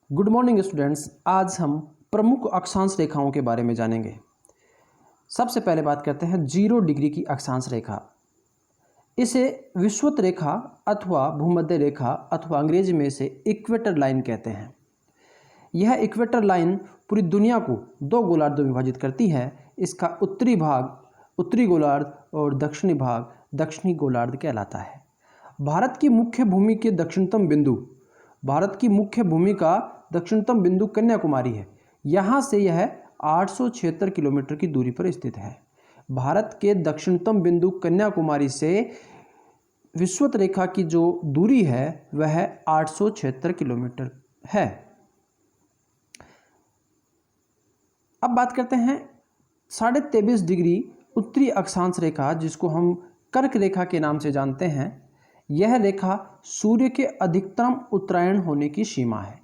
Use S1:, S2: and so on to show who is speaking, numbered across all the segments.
S1: Good morning students. आज हम प्रमुख अक्षांश रेखाओं के बारे में जानेंगे। सबसे पहले बात करते हैं 0 डिग्री की अक्षांश रेखा। इसे विषुवत रेखा अथवा भूमध्य रेखा अथवा अंग्रेजी में इसे इक्वेटर लाइन कहते हैं। यह इक्वेटर लाइन पूरी दुनिया को 2 गोलार्धों में विभाजित करती है। इसका उत्तरी भाग उत्तरी गोलार्ध और दक्षिणी भाग दक्षिणी गोलार्ध कहलाता है। भारत की मुख्य भूमि का दक्षिणतम बिंदु कन्याकुमारी है। यहाँ से यह 876 किलोमीटर की दूरी पर स्थित है। भारत के दक्षिणतम बिंदु कन्याकुमारी से विषुवत रेखा की जो दूरी है वह 876 किलोमीटर है। अब बात करते हैं 23.5 डिग्री उत्तरी अक्षांश रेखा, जिसको हम कर्क रेखा के नाम से जानते हैं। यह रेखा सूर्य के अधिकतम उत्तरायण होने की सीमा है।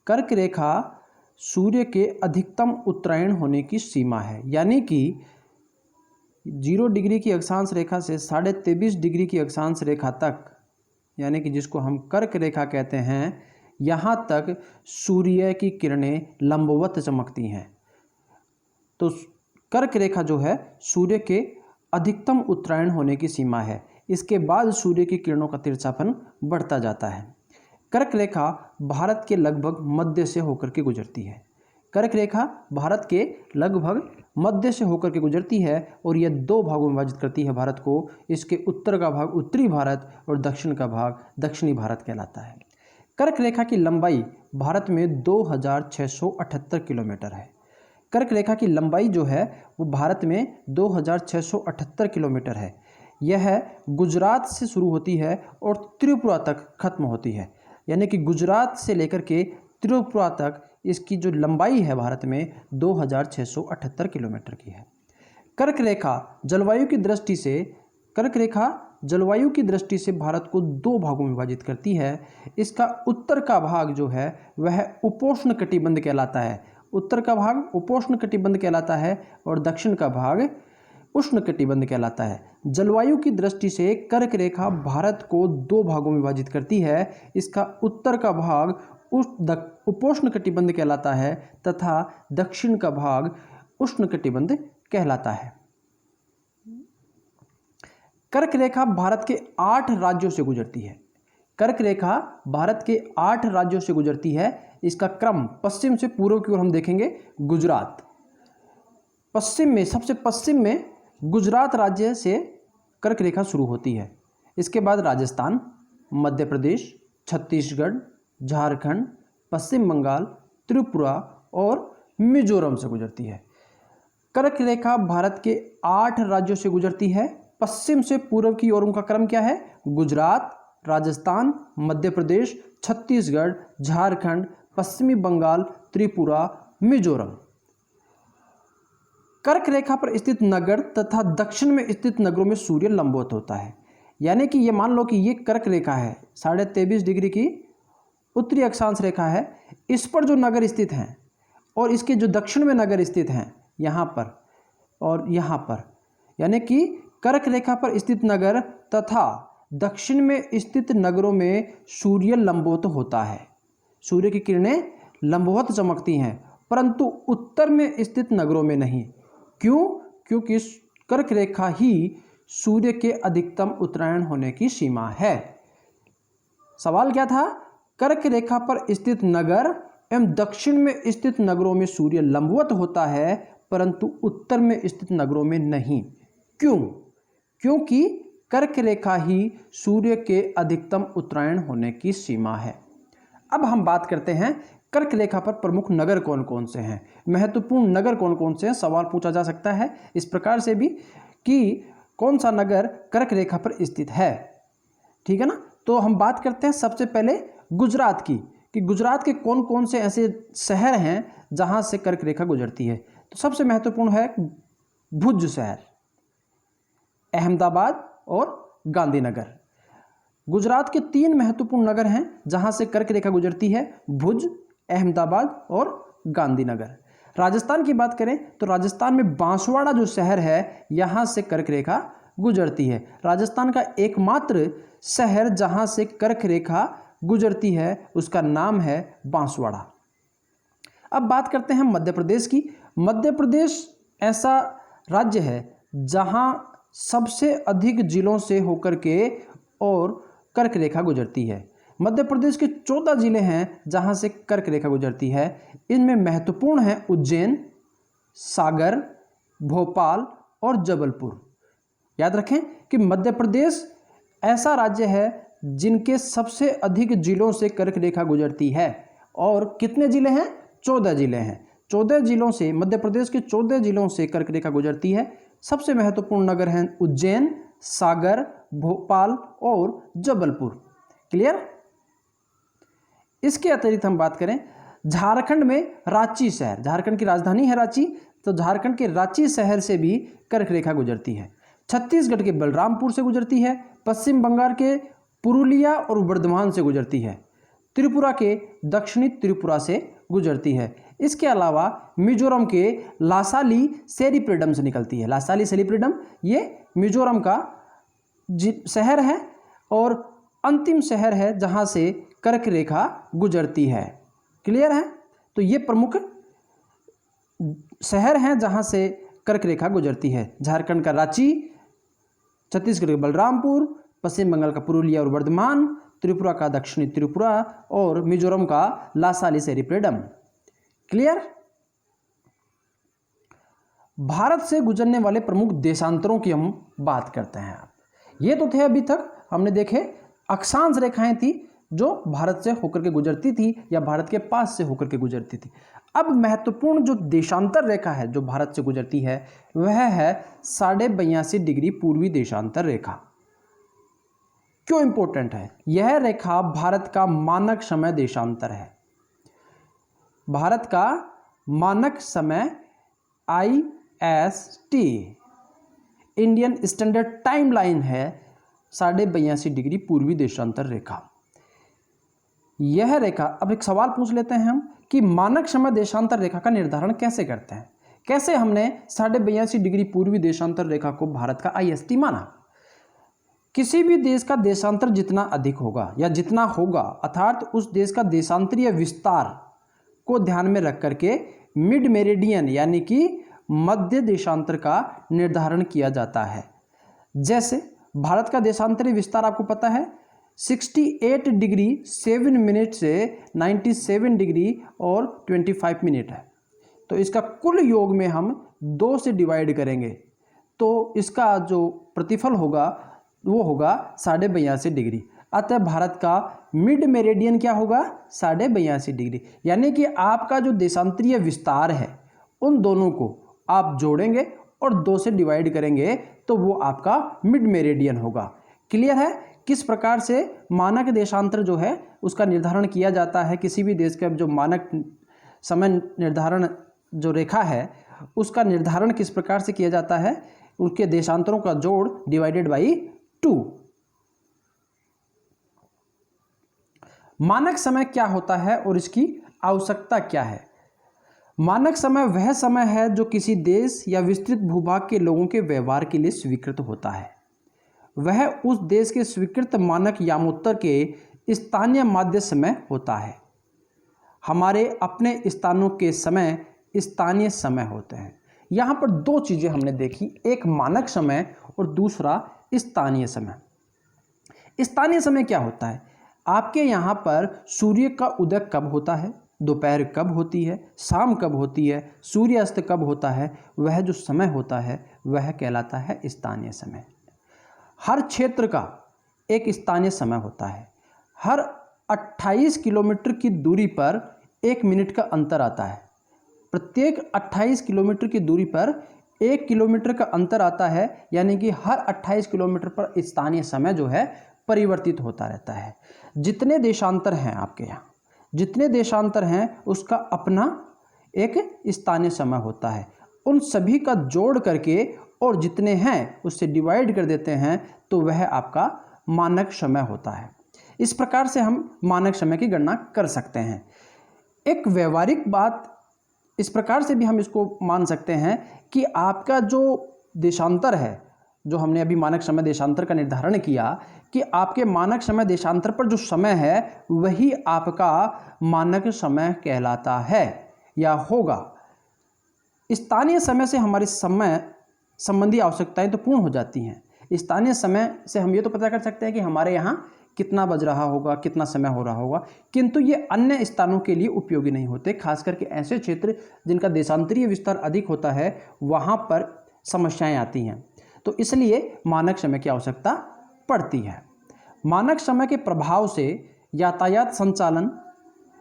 S1: कर्क रेखा सूर्य के अधिकतम उत्तरायण होने की सीमा है, यानी कि 0 डिग्री की अक्षांश रेखा से 23.5 डिग्री की अक्षांश रेखा तक, यानी कि जिसको हम कर्क रेखा कहते हैं, यहाँ तक सूर्य की किरणें लंबवत चमकती हैं। तो कर्क रेखा जो है सूर्य के अधिकतम उत्तरायण होने की सीमा है। इसके बाद सूर्य की किरणों का तिरछापन बढ़ता जाता है। कर्क रेखा भारत के लगभग मध्य से होकर के गुजरती है। कर्क रेखा भारत के लगभग मध्य से होकर के गुजरती है और यह 2 भागों में विभाजित करती है भारत को। इसके उत्तर का भाग उत्तरी भारत और दक्षिण का भाग दक्षिणी भारत कहलाता है। कर्क रेखा की लंबाई भारत में 2678 किलोमीटर है। कर्क रेखा की लंबाई जो है वो भारत में 2678 किलोमीटर है। यह गुजरात से शुरू होती है और त्रिपुरा तक खत्म होती है, यानी कि गुजरात से लेकर के त्रिपुरा तक इसकी जो लंबाई है भारत में 2678 किलोमीटर की है। कर्क रेखा जलवायु की दृष्टि से भारत को 2 भागों में विभाजित करती है। इसका उत्तर का भाग जो है वह उपोष्ण कटिबंध कहलाता है। उत्तर का भाग उपोष्ण कटिबंध कहलाता है और दक्षिण का भाग उष्ण कटिबंध कहलाता है। जलवायु की दृष्टि से कर्क रेखा भारत को 2 भागों में विभाजित करती है। इसका उत्तर का भाग उपोष्ण कटिबंध कहलाता है तथा दक्षिण का भाग उष्ण कटिबंध कहलाता है। कर्क रेखा भारत के 8 राज्यों से गुजरती है। कर्क रेखा भारत के 8 राज्यों से गुजरती है। इसका क्रम पश्चिम से पूर्व की ओर हम देखेंगे। गुजरात सबसे पश्चिम में गुजरात राज्य से कर्क रेखा शुरू होती है। इसके बाद राजस्थान, मध्य प्रदेश, छत्तीसगढ़, झारखंड, पश्चिम बंगाल, त्रिपुरा और मिजोरम से गुजरती है। कर्क रेखा भारत के 8 राज्यों से गुजरती है। पश्चिम से पूर्व की ओर उनका क्रम क्या है? गुजरात, राजस्थान, मध्य प्रदेश, छत्तीसगढ़, झारखंड, पश्चिमी बंगाल, त्रिपुरा, मिजोरम। कर्क रेखा पर स्थित नगर तथा दक्षिण में स्थित नगरों में सूर्य लंबवत होता है। यानी कि ये मान लो कि ये कर्क रेखा है, 23.5 डिग्री की उत्तरी अक्षांश रेखा है। इस पर जो नगर स्थित हैं और इसके जो दक्षिण में नगर स्थित हैं यहाँ पर और यहाँ पर, यानी कि कर्क रेखा पर स्थित नगर तथा दक्षिण में स्थित नगरों में सूर्य लंबवत होता है। सूर्य की किरणें लंबवत चमकती हैं, परंतु उत्तर में स्थित नगरों में नहीं। क्यों? क्योंकि कर्क रेखा ही सूर्य के अधिकतम उत्तरायण होने की सीमा है। सवाल क्या था? कर्क रेखा पर स्थित नगर एवं दक्षिण में स्थित नगरों में सूर्य लंबवत होता है, परंतु उत्तर में स्थित नगरों में नहीं। क्यों? क्योंकि कर्क रेखा ही सूर्य के अधिकतम उत्तरायण होने की सीमा है। अब हम बात करते हैं कर्क रेखा पर प्रमुख नगर कौन कौन से हैं, महत्वपूर्ण नगर कौन कौन से हैं। सवाल पूछा जा सकता है इस प्रकार से भी कि कौन सा नगर कर्क रेखा पर स्थित है। ठीक है ना? तो हम बात करते हैं सबसे पहले गुजरात की, कि गुजरात के कौन कौन से ऐसे शहर हैं जहां से कर्क रेखा गुजरती है। तो सबसे महत्वपूर्ण है भुज शहर, अहमदाबाद और गांधीनगर। गुजरात के 3 महत्वपूर्ण नगर हैं जहां से कर्क रेखा गुजरती है: भुज, अहमदाबाद और गांधीनगर। राजस्थान की बात करें तो राजस्थान में बांसवाड़ा जो शहर है यहां से कर्क रेखा गुजरती है। राजस्थान का एकमात्र शहर जहां से कर्क रेखा गुजरती है उसका नाम है बांसवाड़ा। अब बात करते हैं मध्य प्रदेश की। मध्य प्रदेश ऐसा राज्य है जहां सबसे अधिक जिलों से होकर के और कर्क रेखा गुजरती है। मध्य प्रदेश के 14 जिले हैं जहां से कर्क रेखा गुजरती है। इनमें महत्वपूर्ण हैं उज्जैन, सागर, भोपाल और जबलपुर। याद रखें कि मध्य प्रदेश ऐसा राज्य है जिनके सबसे अधिक जिलों से कर्क रेखा गुजरती है। और कितने जिले हैं? 14 जिले हैं। 14 जिलों से, मध्य प्रदेश के 14 जिलों से कर्क रेखा गुजरती है। सबसे महत्वपूर्ण नगर हैं उज्जैन, सागर, भोपाल और जबलपुर। क्लियर? इसके अतिरिक्त हम बात करें झारखंड में रांची शहर, झारखंड की राजधानी है रांची, तो झारखंड के रांची शहर से भी कर्क रेखा गुजरती है। छत्तीसगढ़ के बलरामपुर से गुजरती है। पश्चिम बंगाल के पुरुलिया और बर्धमान से गुजरती है। त्रिपुरा के दक्षिणी त्रिपुरा से गुजरती है। इसके अलावा मिजोरम के लासाली सेरीपेडम से निकलती है। लासाली सेरीपेडम ये मिजोरम का शहर है और अंतिम शहर है जहां से कर्क रेखा गुजरती है। क्लियर है? तो ये प्रमुख शहर हैं जहां से कर्क रेखा गुजरती है। झारखंड का रांची, छत्तीसगढ़ का बलरामपुर, पश्चिम बंगाल का पुरुलिया और बर्धमान, त्रिपुरा का दक्षिणी त्रिपुरा और मिजोरम का लासाली सेरीपेडम। क्लियर? भारत से गुजरने वाले प्रमुख देशांतरों की हम बात करते हैं। ये तो थे अभी तक हमने देखे अक्षांश रेखाएं थी जो भारत से होकर के गुजरती थी या भारत के पास से होकर के गुजरती थी। अब महत्वपूर्ण जो देशांतर रेखा है जो भारत से गुजरती है वह है 82.5 डिग्री पूर्वी देशांतर रेखा। क्यों इंपॉर्टेंट है? यह रेखा भारत का मानक समय देशांतर है। भारत का मानक समय IST, Indian standard time line है 82.5 डिग्री पूर्वी देशांतर रेखा। यह रेखा, अब एक सवाल पूछ लेते हैं हम कि मानक समय देशांतर रेखा का निर्धारण कैसे करते हैं? कैसे हमने 82.5 डिग्री पूर्वी देशांतर रेखा को भारत का IST माना? किसी भी देश का देशांतर जितना अधिक होगा या जितना होगा, अर्थात उस देश का देशांतरीय विस्तार को ध्यान में रख करके मिड मेरिडियन यानी कि मध्य देशांतर का निर्धारण किया जाता है। जैसे भारत का देशांतरीय विस्तार आपको पता है 68 डिग्री 7 मिनट से 97 डिग्री और 25 मिनट है। तो इसका कुल योग में हम 2 से डिवाइड करेंगे तो इसका जो प्रतिफल होगा वो होगा 82.5 डिग्री। अतः भारत का मिड मेरिडियन क्या होगा? 82.5 डिग्री। यानी कि आपका जो देशांतरीय विस्तार है उन दोनों को आप जोड़ेंगे और 2 से डिवाइड करेंगे तो वो आपका मिड मेरिडियन होगा। क्लियर है? किस प्रकार से मानक देशांतर जो है उसका निर्धारण किया जाता है। किसी भी देश का जो मानक समय निर्धारण जो रेखा है उसका निर्धारण किस प्रकार से किया जाता है, उनके देशांतरों का जोड़ डिवाइडेड बाई 2। मानक समय क्या होता है और इसकी आवश्यकता क्या है? मानक समय वह समय है जो किसी देश या विस्तृत भूभाग के लोगों के व्यवहार के लिए स्वीकृत होता है। वह उस देश के स्वीकृत मानक यामोत्तर के स्थानीय माध्य समय होता है। हमारे अपने स्थानों के समय स्थानीय समय होते हैं। यहाँ पर 2 चीज़ें हमने देखी, एक मानक समय और दूसरा स्थानीय समय। स्थानीय समय क्या होता है? आपके यहाँ पर सूर्य का उदय कब होता है, दोपहर कब होती है, शाम कब होती है, सूर्यास्त कब होता है, वह जो समय होता है वह कहलाता है स्थानीय समय। हर क्षेत्र का एक स्थानीय समय होता है। हर 28 किलोमीटर की दूरी पर 1 मिनट का अंतर आता है। प्रत्येक 28 किलोमीटर की दूरी पर 1 किलोमीटर का अंतर आता है, यानी कि हर 28 किलोमीटर पर स्थानीय समय जो है परिवर्तित होता रहता है। जितने देशांतर हैं आपके यहाँ, जितने देशांतर हैं उसका अपना एक स्थानीय समय होता है। उन सभी का जोड़ करके और जितने हैं उससे डिवाइड कर देते हैं तो वह आपका मानक समय होता है। इस प्रकार से हम मानक समय की गणना कर सकते हैं। एक व्यवहारिक बात इस प्रकार से भी हम इसको मान सकते हैं कि आपका जो देशांतर है जो हमने अभी मानक समय देशांतर का निर्धारण किया कि आपके मानक समय देशांतर पर जो समय है वही आपका मानक समय कहलाता है या होगा। स्थानीय समय से हमारी समय संबंधी आवश्यकताएं तो पूर्ण हो जाती हैं। स्थानीय समय से हम ये तो पता कर सकते हैं कि हमारे यहाँ कितना बज रहा होगा, कितना समय हो रहा होगा, किंतु ये अन्य स्थानों के लिए उपयोगी नहीं होते। खास करके ऐसे क्षेत्र जिनका देशांतरीय विस्तार अधिक होता है वहाँ पर समस्याएं आती हैं, तो इसलिए मानक समय की आवश्यकता पड़ती है। मानक समय के प्रभाव से यातायात संचालन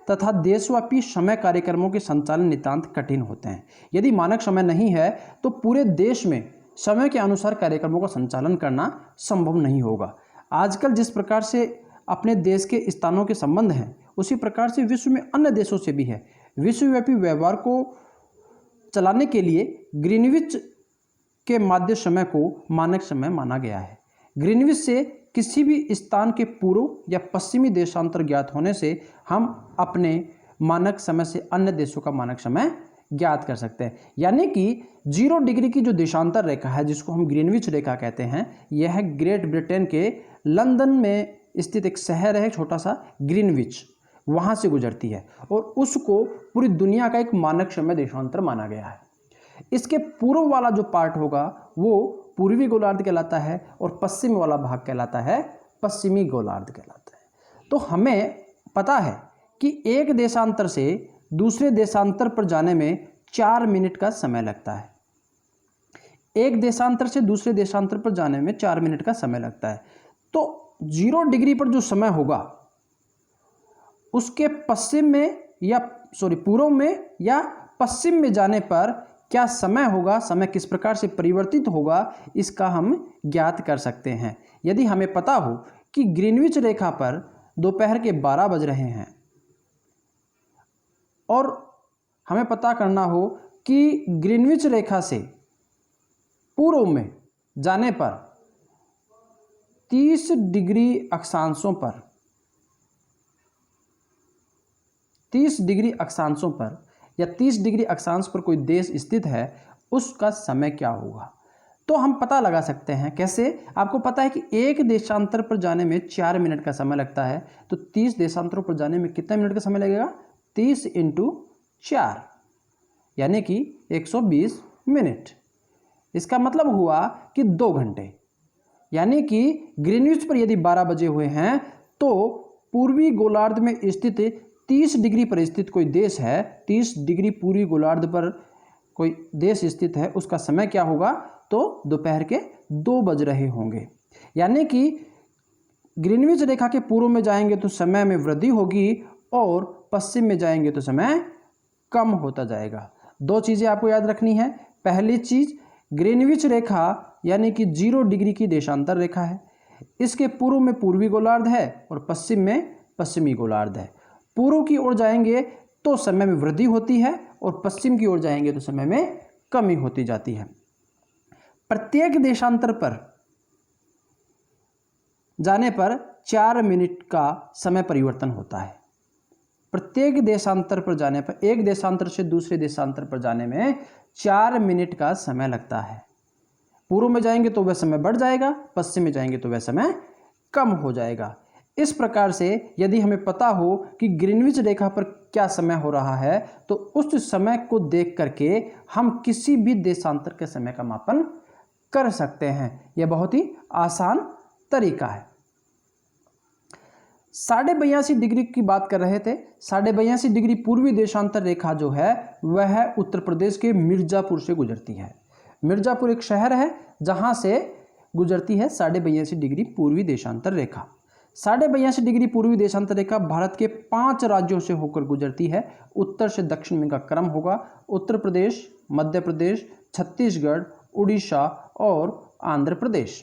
S1: तथा देशव्यापी समय कार्यक्रमों के संचालन नितांत कठिन होते हैं। यदि मानक समय नहीं है तो पूरे देश में समय के अनुसार कार्यक्रमों का संचालन करना संभव नहीं होगा। आजकल जिस प्रकार से अपने देश के स्थानों के संबंध हैं उसी प्रकार से विश्व में अन्य देशों से भी है। विश्वव्यापी व्यवहार को चलाने के लिए ग्रीनविच के माध्य समय को मानक समय माना गया है। ग्रीनविच से किसी भी स्थान के पूर्व या पश्चिमी देशांतर ज्ञात होने से हम अपने मानक समय से अन्य देशों का मानक समय ज्ञात कर सकते हैं। यानी कि 0 डिग्री की जो देशांतर रेखा है जिसको हम ग्रीनविच रेखा कहते हैं, यह ग्रेट ब्रिटेन के लंदन में स्थित एक शहर है छोटा सा ग्रीनविच, वहाँ से गुजरती है और उसको पूरी दुनिया का एक मानक समय देशांतर माना गया है। इसके पूर्व वाला जो पार्ट होगा वो पूर्वी गोलार्ध कहलाता है और पश्चिम वाला भाग कहलाता है पश्चिमी गोलार्ध कहलाता है। तो हमें पता है कि एक देशांतर से दूसरे देशांतर पर जाने में 4 मिनट का समय लगता है। एक देशांतर से दूसरे देशांतर पर जाने में 4 मिनट का समय लगता है। तो 0 डिग्री पर जो समय होगा उसके पूर्व में या पश्चिम में जाने पर क्या समय होगा, समय किस प्रकार से परिवर्तित होगा, इसका हम ज्ञात कर सकते हैं। यदि हमें पता हो कि ग्रीनविच रेखा पर दोपहर के 12 बज रहे हैं और हमें पता करना हो कि ग्रीनविच रेखा से पूर्व में जाने पर 30 डिग्री अक्षांशों पर 30 डिग्री अक्षांशों पर या 30 डिग्री अक्षांश पर कोई देश स्थित है, उसका समय क्या होगा। तो हम पता लगा सकते हैं। कैसे? आपको पता है कि एक देशांतर पर जाने में 4 मिनट का समय लगता है, तो 30 देशांतरों पर जाने में कितने मिनट का समय लगेगा? 30 × 4 यानी कि 120 मिनट। इसका मतलब हुआ कि 2 घंटे। यानी कि ग्रीनविच पर यदि 12 बजे हुए हैं तो पूर्वी गोलार्ध में स्थित 30 डिग्री पर स्थित कोई देश है, 30 डिग्री पूर्वी गोलार्ध पर कोई देश स्थित है, उसका समय क्या होगा? तो दोपहर के 2 बज रहे होंगे। यानी कि ग्रीनविच रेखा के पूर्व में जाएंगे तो समय में वृद्धि होगी और पश्चिम में जाएंगे तो समय कम होता जाएगा। 2 चीज़ें आपको याद रखनी है। पहली चीज़, ग्रीनविच रेखा यानी कि 0 डिग्री की देशांतर रेखा है। इसके पूर्व में पूर्वी गोलार्ध है और पश्चिम में पश्चिमी गोलार्ध है। पूर्व की ओर जाएंगे तो समय में वृद्धि होती है और पश्चिम की ओर जाएंगे तो समय में कमी होती जाती है। प्रत्येक देशांतर पर जाने पर 4 मिनट का समय परिवर्तन होता है। प्रत्येक देशांतर पर जाने पर, एक देशांतर से दूसरे देशांतर पर जाने में 4 मिनट का समय लगता है। पूर्व में जाएंगे तो वह समय बढ़ जाएगा, पश्चिम में जाएंगे तो वह समय कम हो जाएगा। इस प्रकार से यदि हमें पता हो कि ग्रीनविच रेखा पर क्या समय हो रहा है तो उस समय को देख करके हम किसी भी देशांतर के समय का मापन कर सकते हैं। यह बहुत ही आसान तरीका है। 82.5 डिग्री की बात कर रहे थे। 82.5 डिग्री पूर्वी देशांतर रेखा जो है वह उत्तर प्रदेश के मिर्जापुर से गुजरती है। मिर्जापुर एक शहर है जहां से गुजरती है 82.5 डिग्री पूर्वी देशांतर रेखा। 82.5 डिग्री पूर्वी देशांतर रेखा भारत के 5 राज्यों से होकर गुजरती है। उत्तर से दक्षिण में का क्रम होगा उत्तर प्रदेश, मध्य प्रदेश, छत्तीसगढ़, उड़ीसा और आंध्र प्रदेश।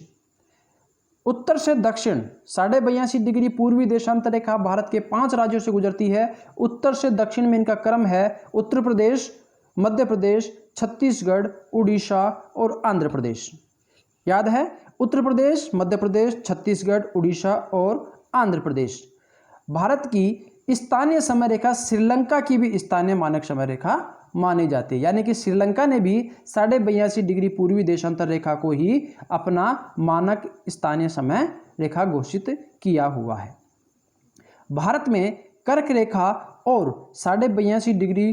S1: उत्तर से दक्षिण 82.5 डिग्री पूर्वी देशांतर रेखा भारत के 5 राज्यों से गुजरती है। उत्तर से दक्षिण में इनका क्रम है उत्तर प्रदेश, मध्य प्रदेश, छत्तीसगढ़, उड़ीसा और आंध्र प्रदेश। याद है, उत्तर प्रदेश, मध्य प्रदेश, छत्तीसगढ़, उड़ीसा और आंध्र प्रदेश। भारत की स्थानीय समय रेखा श्रीलंका की भी स्थानीय मानक समय रेखा मानी जाती है। यानी कि श्रीलंका ने भी 82.5 डिग्री पूर्वी देशांतर रेखा को ही अपना मानक स्थानीय समय रेखा घोषित किया हुआ है। भारत में कर्क रेखा और 82.5 डिग्री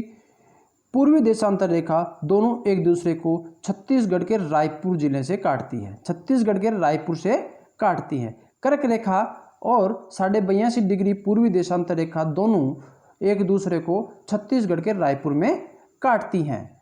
S1: पूर्वी देशांतर रेखा दोनों एक दूसरे को छत्तीसगढ़ के रायपुर जिले से काटती है। छत्तीसगढ़ के रायपुर से काटती है। कर्क रेखा और 82.5 डिग्री पूर्वी देशांतर रेखा दोनों एक दूसरे को छत्तीसगढ़ के रायपुर में काटती हैं।